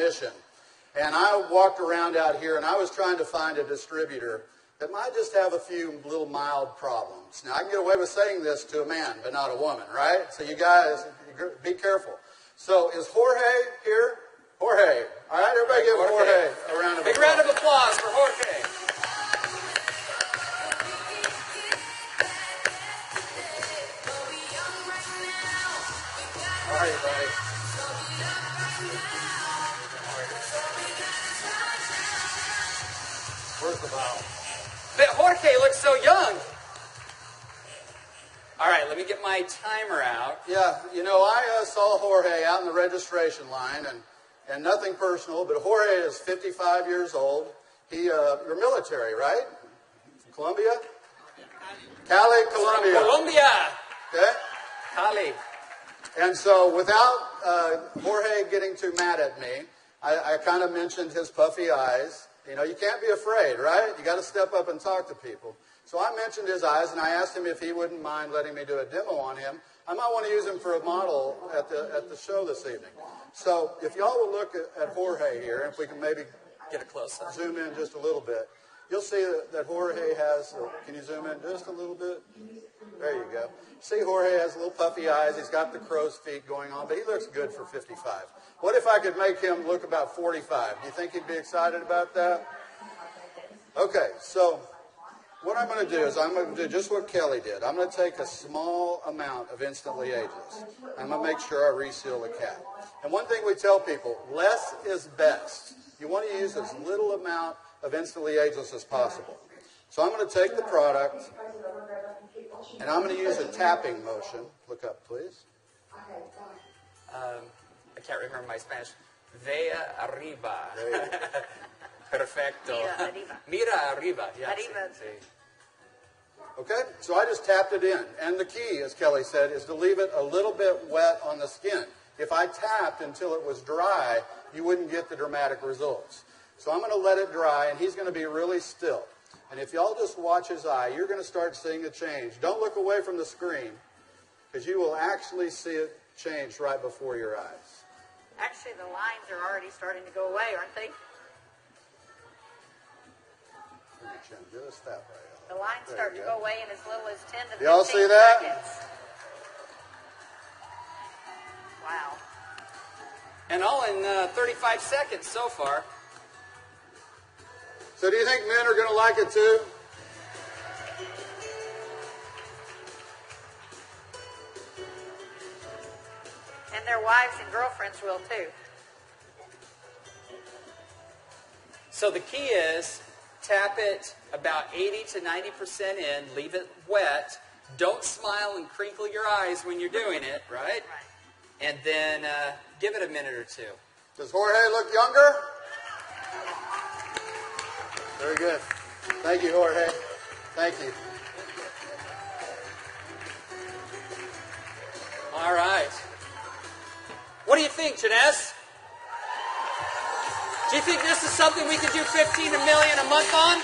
And I walked around out here and I was trying to find a distributor that might just have a few little mild problems. Now, I can get away with saying this to a man, but not a woman, right? So you guys, be careful. So is Jorge here? Jorge. All right, everybody give Jorge a round of applause. Big round of applause for Jorge. How are you, buddy? Where's the bottle? But Jorge looks so young. All right, let me get my timer out. Yeah, you know, I saw Jorge out in the registration line, and nothing personal, but Jorge is 55 years old. You're military, right? From Colombia? Cali, Colombia. Colombia. Okay? Cali. And so without Jorge getting too mad at me, I kind of mentioned his puffy eyes. You know, you can't be afraid, right? You got to step up and talk to people. So I mentioned his eyes, and I asked him if he wouldn't mind letting me do a demo on him. I might want to use him for a model at the show this evening. So if y'all will look at Jorge here, if we can maybe get a close up, zoom in just a little bit, you'll see that Jorge has, can you zoom in just a little bit? There you go. See, Jorge has little puffy eyes. He's got the crow's feet going on, but he looks good for 55. What if I could make him look about 45? Do you think he'd be excited about that? Okay, so what I'm going to do is I'm going to do just what Kelly did. I'm going to take a small amount of Instantly Ageless. I'm going to make sure I reseal the cap. And one thing we tell people, less is best. You want to use as little amount of Instantly Ageless as possible. So I'm going to take the product, and I'm going to use a tapping motion. Look up, please. I can't remember my Spanish. Vea arriba. Perfecto. Mira arriba. Mira arriba. Yeah, Arriba. sí. Okay, so I just tapped it in. And the key, as Kelly said, is to leave it a little bit wet on the skin. If I tapped until it was dry, you wouldn't get the dramatic results. So I'm going to let it dry, and he's going to be really still. And if y'all just watch his eye, you're going to start seeing a change. Don't look away from the screen, because you will actually see it change right before your eyes. Actually, the lines are already starting to go away, aren't they? Just that way. The lines start to go away in as little as 10 to 15 Y'all see that? seconds. Wow. And all in 35 seconds so far. So do you think men are going to like it too? And their wives and girlfriends will too. So the key is tap it about 80 to 90% in, leave it wet. Don't smile and crinkle your eyes when you're doing it, right? Right. And then give it a minute or two. Does Jorge look younger? Very good. Thank you, Jorge. Thank you. All right. What do you think, Jeunesse? Do you think this is something we could do 15 million a month on?